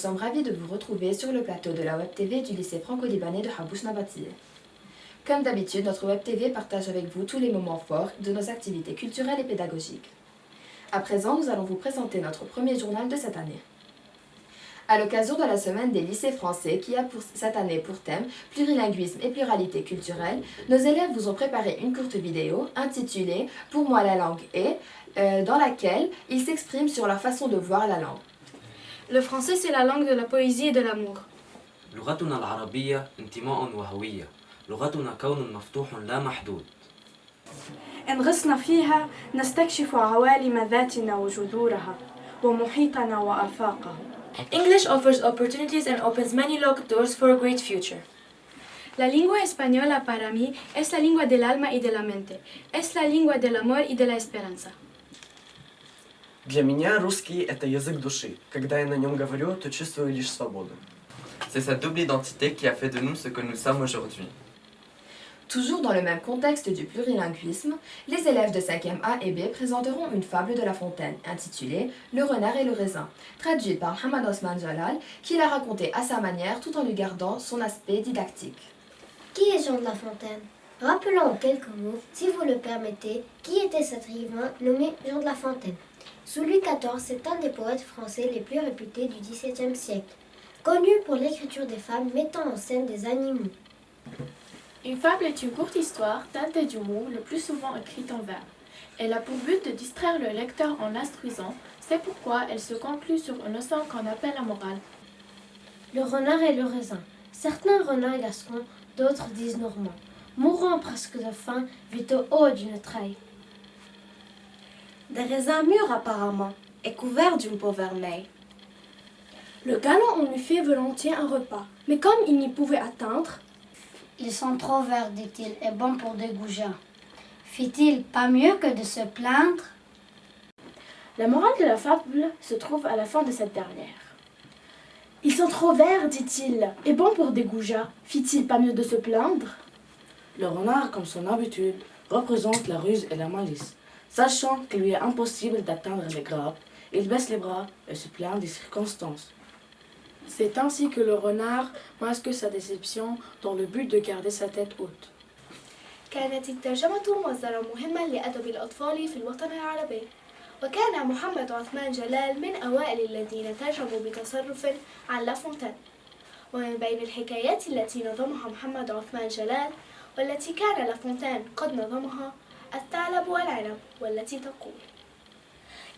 sommes ravis de vous retrouver sur le plateau de la Web TV du lycée franco-libanais de Habouch Nabatie. Comme d'habitude, notre Web TV partage avec vous tous les moments forts de nos activités culturelles et pédagogiques. À présent, nous allons vous présenter notre premier journal de cette année. À l'occasion de la semaine des lycées français qui a pour cette année pour thème plurilinguisme et pluralité culturelle, nos élèves vous ont préparé une courte vidéo intitulée « Pour moi la langue est » dans laquelle ils s'expriment sur leur façon de voir la langue. Le français, c'est la langue de la poésie et de l'amour. لغتنا العربية انتماء وهوية. لغتنا كون مفتوح لا محدود. إن غصنا فيها نستكشف عوالم ذاتنا وجذورها ومحيطنا وآفاقه. English offers opportunities and opens many locked doors for a great future. La lengua española para mí es la lengua del alma y de la mente. Es la lengua del amor y de la esperanza. Для меня русский – это язык души. Когда я на нем говорю, то чувствую лишь свободу. C'est cette double identité qui a fait de nous ce que nous sommes aujourd'hui. Toujours dans le même contexte du plurilinguisme, les élèves de 5e A et B présenteront une fable de La Fontaine intitulée « Le renard et le raisin », traduite par Mohamed Osman Jalal, qui l'a racontée à sa manière tout en lui gardant son aspect didactique. Qui est Jean de La Fontaine? Rappelons en quelques mots, si vous le permettez, qui était cet écrivain nommé Jean de La Fontaine. Sous Louis XIV, c'est un des poètes français les plus réputés du XVIIe siècle, connu pour l'écriture des fables mettant en scène des animaux. Une fable est une courte histoire teintée d'humour, le plus souvent écrite en vers. Elle a pour but de distraire le lecteur en l'instruisant, c'est pourquoi elle se conclut sur une leçon qu'on appelle la morale. Le renard et le raisin. Certains renards gascons, d'autres disent normands, mourant presque de faim, vit au haut d'une treille. Des raisins mûrs apparemment, et couverts d'une peau vermeille. Le galant en lui fait volontiers un repas, mais comme il n'y pouvait atteindre, Ils sont trop verts, dit-il, et bons pour des goujats. Fit-il pas mieux que de se plaindre? La morale de la fable se trouve à la fin de cette dernière. Ils sont trop verts, dit-il, et bons pour des goujats. Fit-il pas mieux de se plaindre? Le renard, comme son habitude, représente la ruse et la malice. Sachant qu'il lui est impossible d'atteindre les grappes, il baisse les bras et se plaint des circonstances. c'est ainsi que le renard masque sa déception dans le but de garder sa tête haute. كانت الترجمة مصدرا مهما لأدب الأطفال في الوطن العربي، وكان محمد عثمان جلال من أوائل الذين ترجموا بتصرف عن لا فونتين. ومن بين الحكايات التي نظمها محمد عثمان جلال والتي كان لا فونتين قد نظمها الثعلب والعنب، والتي تقول: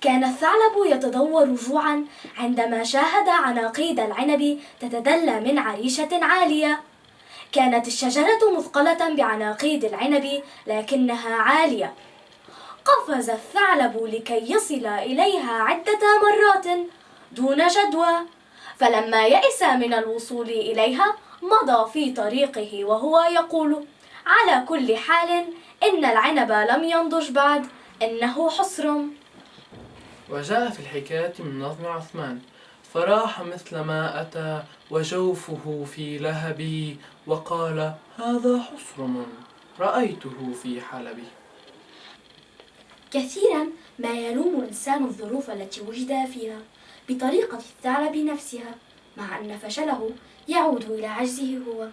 كان الثعلب يتضور جوعا عندما شاهد عناقيد العنب تتدلى من عريشة عالية. كانت الشجرة مثقلة بعناقيد العنب لكنها عالية. قفز الثعلب لكي يصل إليها عدة مرات دون جدوى، فلما يئس من الوصول إليها مضى في طريقه وهو يقول: على كل حال إن العنب لم ينضج بعد، إنه حسر. وجاء في الحكاية من نظم عثمان: فراح مثل ما أتى وجوفه في لهبي وقال: هذا حصر رأيته في حلبي. كثيرا ما يلوم الإنسان الظروف التي وجد فيها بطريقة الثعلب نفسها، مع أن فشله يعود إلى عجزه هو.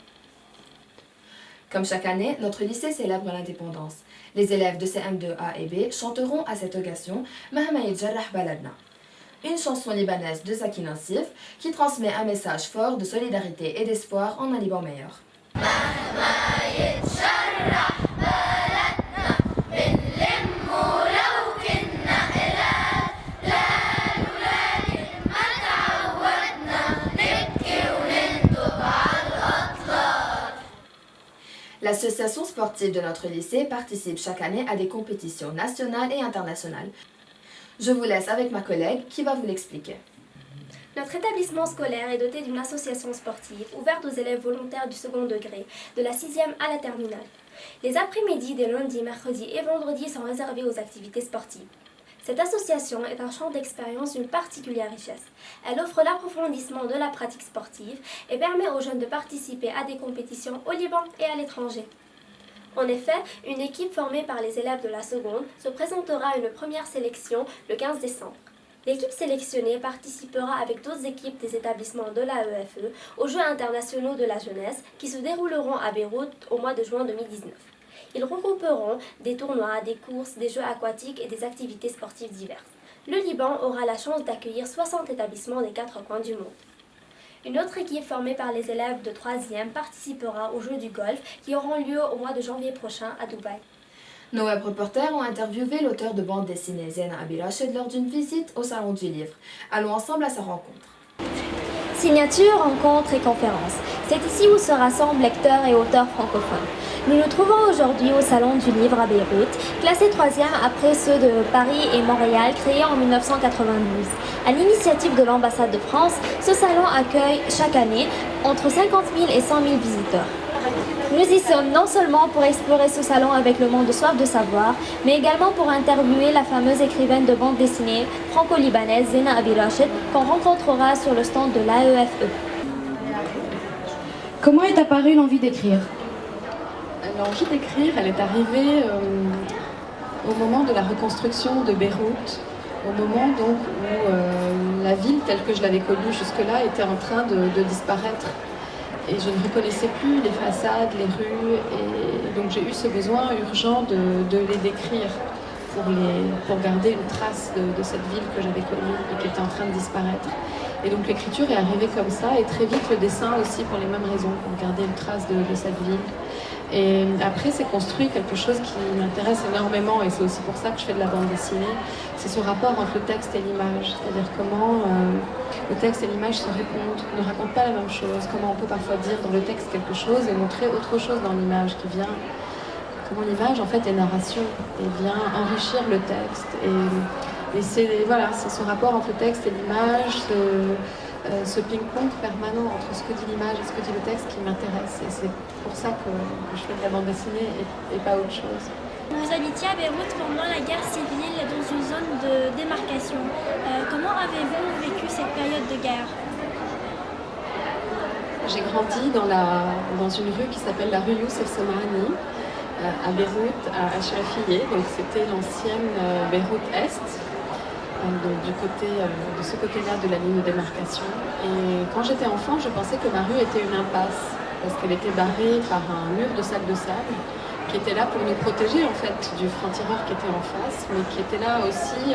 Comme chaque année, notre lycée célèbre l'indépendance. Les élèves de CM2A et B chanteront à cette occasion Mahma Yedjarrah Baladna, une chanson libanaise de Zaki Nassif qui transmet un message fort de solidarité et d'espoir en un Liban meilleur. L'association sportive de notre lycée participe chaque année à des compétitions nationales et internationales. Je vous laisse avec ma collègue qui va vous l'expliquer. Notre établissement scolaire est doté d'une association sportive ouverte aux élèves volontaires du second degré, de la 6e à la terminale. Les après-midi des lundis, mercredis et vendredis sont réservés aux activités sportives. Cette association est un champ d'expérience d'une particulière richesse. Elle offre l'approfondissement de la pratique sportive et permet aux jeunes de participer à des compétitions au Liban et à l'étranger. En effet, une équipe formée par les élèves de la seconde se présentera à une première sélection le 15 décembre. L'équipe sélectionnée participera avec d'autres équipes des établissements de l'AEFE aux Jeux internationaux de la jeunesse qui se dérouleront à Beyrouth au mois de juin 2019. Ils regrouperont des tournois, des courses, des jeux aquatiques et des activités sportives diverses. Le Liban aura la chance d'accueillir 60 établissements des 4 coins du monde. Une autre équipe formée par les élèves de 3e participera aux Jeux du Golfe qui auront lieu au mois de janvier prochain à Dubaï. Nos web reporters ont interviewé l'auteur de bande dessinée Zena Abirached lors d'une visite au Salon du Livre. Allons ensemble à sa rencontre. Signature, rencontres et conférences. C'est ici où se rassemblent lecteurs et auteurs francophones. Nous nous trouvons aujourd'hui au Salon du Livre à Beyrouth, classé 3e après ceux de Paris et Montréal, créés en 1992. À l'initiative de l'ambassade de France, ce salon accueille chaque année entre 50 000 et 100 000 visiteurs. Nous y sommes non seulement pour explorer ce salon avec le monde de soif de savoir, mais également pour interviewer la fameuse écrivaine de bande dessinée franco-libanaise Zena Abirached qu'on rencontrera sur le stand de l'AEFE. Comment est apparue l'envie d'écrire ? L'envie d'écrire, elle est arrivée au moment de la reconstruction de Beyrouth, au moment donc où la ville telle que je l'avais connue jusque-là était en train de disparaître. Et je ne reconnaissais plus les façades, les rues, et donc j'ai eu ce besoin urgent de les décrire pour garder une trace de cette ville que j'avais connue et qui était en train de disparaître. Et donc l'écriture est arrivée comme ça, et très vite le dessin aussi pour les mêmes raisons, pour garder une trace de cette ville. Et après, c'est construit quelque chose qui m'intéresse énormément, et c'est aussi pour ça que je fais de la bande dessinée, c'est ce rapport entre le texte et l'image, c'est-à-dire comment le texte et l'image se répondent, ne racontent pas la même chose, comment on peut parfois dire dans le texte quelque chose et montrer autre chose dans l'image qui vient, comment l'image en fait est narration et vient enrichir le texte. Et c'est ce rapport entre le texte et l'image, ce ping-pong permanent entre ce que dit l'image et ce que dit le texte qui m'intéresse. Et c'est pour ça que je fais de la bande dessinée et pas autre chose. Vous habitiez à Beyrouth pendant la guerre civile dans une zone de démarcation. Comment avez-vous vécu cette période de guerre ? J'ai grandi dans une rue qui s'appelle la rue Youssef Somani, à Beyrouth, à Achrafieh. Donc c'était l'ancienne Beyrouth Est. Donc de ce côté-là de la ligne de démarcation. Et quand j'étais enfant, je pensais que ma rue était une impasse, parce qu'elle était barrée par un mur de sacs de sable, qui était là pour nous protéger en fait du franc-tireur qui était en face, mais qui était là aussi,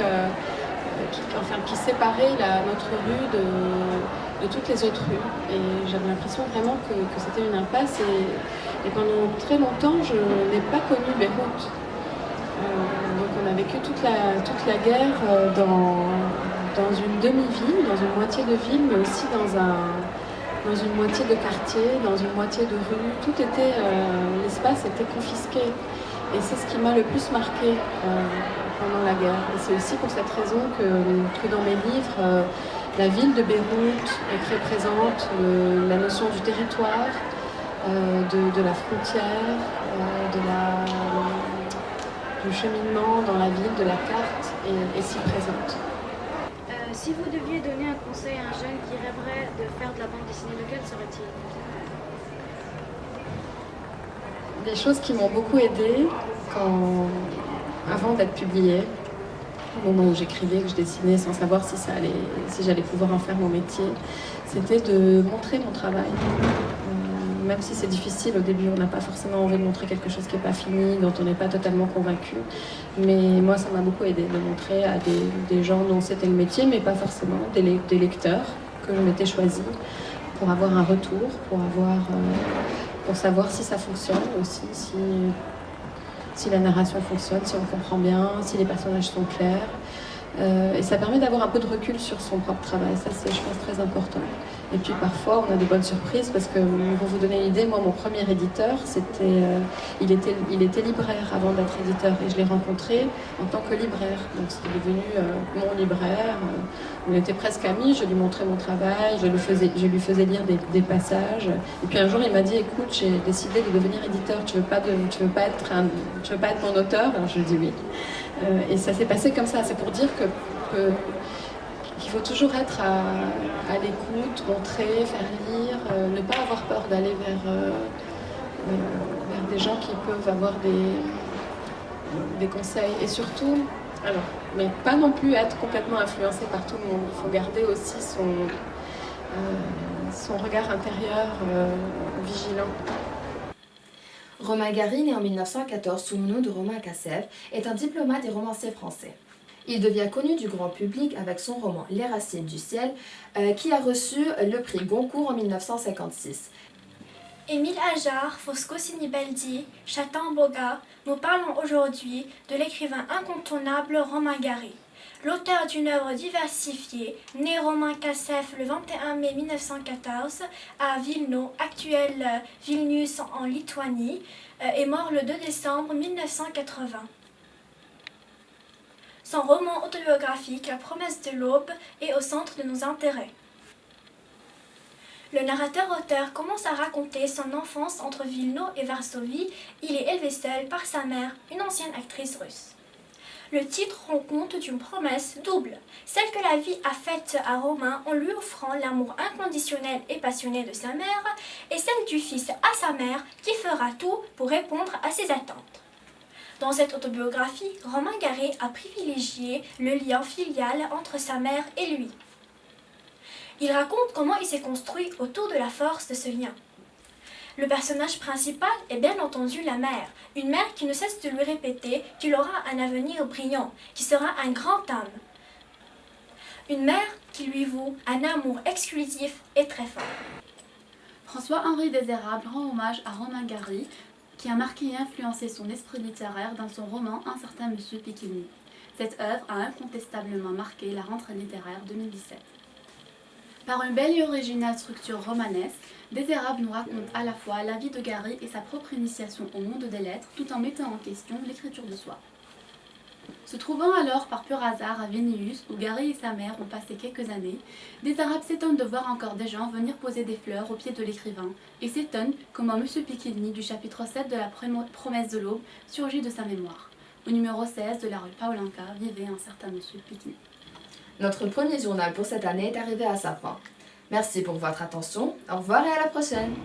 qui séparait notre rue de toutes les autres rues. Et j'avais l'impression vraiment que c'était une impasse, et pendant très longtemps, je n'ai pas connu Beyrouth. Donc on a vécu toute la guerre dans une demi-ville, dans une moitié de ville, mais aussi dans une moitié de quartier, dans une moitié de rue. Tout était, l'espace était confisqué. Et c'est ce qui m'a le plus marqué pendant la guerre. Et c'est aussi pour cette raison que dans mes livres, la ville de Beyrouth est très présente, la notion du territoire, de la frontière, du cheminement dans la ville, de la carte, est si présente. Si vous deviez donner un conseil à un jeune qui rêverait de faire de la bande dessinée, lequel serait-il ? Des choses qui m'ont beaucoup aidée avant d'être publiée, au moment où j'écrivais, que je dessinais sans savoir si j'allais pouvoir en faire mon métier, c'était de montrer mon travail. Même si c'est difficile au début, on n'a pas forcément envie de montrer quelque chose qui n'est pas fini, dont on n'est pas totalement convaincu. Mais moi, ça m'a beaucoup aidé de montrer à des gens dont c'était le métier, mais pas forcément, des lecteurs que je m'étais choisi pour avoir un retour, pour savoir si ça fonctionne aussi, si la narration fonctionne, si on comprend bien, si les personnages sont clairs. Et ça permet d'avoir un peu de recul sur son propre travail. Ça, c'est, je pense, très important. Et puis parfois, on a de bonnes surprises parce que, pour vous donner une idée, moi, mon premier éditeur, il était libraire avant d'être éditeur. Et je l'ai rencontré en tant que libraire. Donc, c'est devenu mon libraire. On était presque amis. Je lui montrais mon travail. Je lui faisais lire des passages. Et puis un jour, il m'a dit, écoute, j'ai décidé de devenir éditeur. Tu veux pas être mon auteur? Alors, je lui ai dit oui. Et ça s'est passé comme ça. C'est pour dire qu'il faut toujours être à l'écoute, montrer, faire lire, ne pas avoir peur d'aller vers des gens qui peuvent avoir des conseils. Et surtout, Alors, mais pas non plus être complètement influencé par tout le monde. Il faut garder aussi son regard intérieur vigilant. Romain Gary, né en 1914 sous le nom de Romain Cassel, est un diplomate et romancier français. Il devient connu du grand public avec son roman Les Racines du ciel, qui a reçu le prix Goncourt en 1956. Émile Ajar, Fosco Sinibaldi, Chatan Boga, nous parlons aujourd'hui de l'écrivain incontournable Romain Gary. L'auteur d'une œuvre diversifiée, né Romain Cassel le 21 mai 1914 à Vilno, actuel Vilnius en Lituanie, est mort le 2 décembre 1980. Son roman autobiographique La promesse de l'aube est au centre de nos intérêts. Le narrateur-auteur commence à raconter son enfance entre Vilno et Varsovie. Il est élevé seul par sa mère, une ancienne actrice russe. Le titre rend compte d'une promesse double, celle que la vie a faite à Romain en lui offrant l'amour inconditionnel et passionné de sa mère, et celle du fils à sa mère qui fera tout pour répondre à ses attentes. Dans cette autobiographie, Romain Gary a privilégié le lien filial entre sa mère et lui. Il raconte comment il s'est construit autour de la force de ce lien. Le personnage principal est bien entendu la mère, une mère qui ne cesse de lui répéter qu'il aura un avenir brillant, qui sera un grand homme. Une mère qui lui voue un amour exclusif et très fort. François-Henri Désérable rend hommage à Romain Gary, qui a marqué et influencé son esprit littéraire dans son roman Un certain Monsieur Piquigny. Cette œuvre a incontestablement marqué la rentrée littéraire 2017. Par une belle et originale structure romanesque, Désérable nous raconte à la fois la vie de Gary et sa propre initiation au monde des lettres, tout en mettant en question l'écriture de soi. Se trouvant alors par pur hasard à Vilnius, où Gary et sa mère ont passé quelques années, Désérable s'étonne de voir encore des gens venir poser des fleurs au pied de l'écrivain, et s'étonne comment M. Piquigny du chapitre 7 de la promesse de l'aube surgit de sa mémoire. Au numéro 16 de la rue Paulinka vivait un certain M. Piquigny. Notre premier journal pour cette année est arrivé à sa fin. Merci pour votre attention, au revoir et à la prochaine.